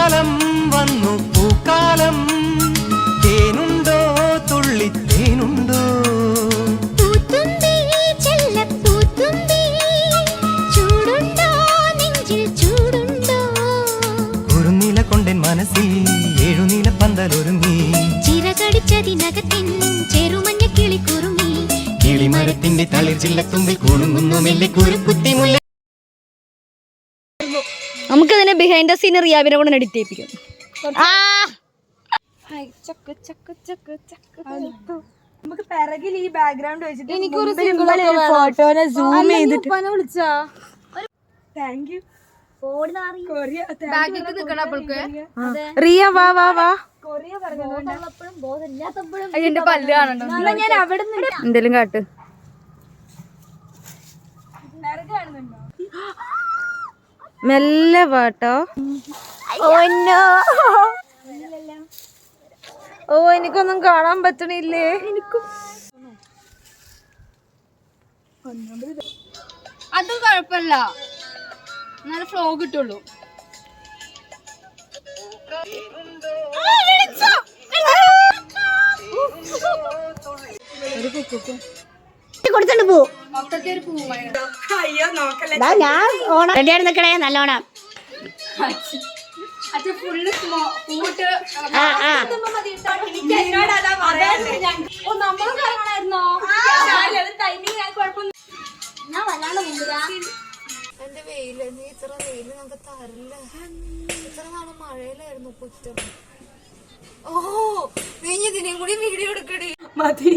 പൂക്കാലം വന്നു പൂക്കാലം തേനുണ്ടോ തുള്ളിത്തേനുണ്ടോ കുറുനില കൊണ്ടൻ മനസ്സിൽ ഏഴുനീല പന്തലൊരുങ്ങി ചിറകടിച്ചതിനകത്തിൻ ചെറുമഞ്ഞ കിളി കുറുങ്ങി കിളിമരത്തിന്റെ തളിർ ചില്ലത്തുമ്പിൽ കുണുങ്ങുന്നു മെല്ലെ കുരുക്കുത്തിമുല്ല. നമുക്കതിനെ ബിഹൈൻഡ് ദ സീൻ റിയാവിനെ കൊണ്ട് എഡിറ്റ് ചെയ്യിപ്പിക്കും. നമുക്ക് പിറകിൽ ഈ ബാക്ക്ഗ്രൗണ്ട് വെച്ചിട്ട് ഫോട്ടോനെ സൂം ചെയ്തിട്ട് താങ്ക് യു റിയ വാ വാ വാ. എന്റെ പല്ല് കാണണ്ടോ? ഞാൻ അവിടെ എന്തേലും കാട്ട്. മെല്ലെ വാട്ടോ. ഓ എനിക്കൊന്നും കാണാൻ പറ്റണില്ലേ. അത് കുഴപ്പമില്ല, നല്ല ഫ്ലോ കിട്ടുള്ളൂ. കൊടുത്തോണ്ട് പോ. ഞാൻ ഓണം റെഡിയാണ് നിക്കണേ നല്ലോണം. എന്റെ വെയില് നീ ഇത്ര വെയില് നമുക്ക് തരില്ല. ഇത്ര നാളെ മഴയിലായിരുന്നു കുറ്റം. ഓ നീ ഇതിനെയും കൂടി വീഡിയോ എടുക്കടി. മതി.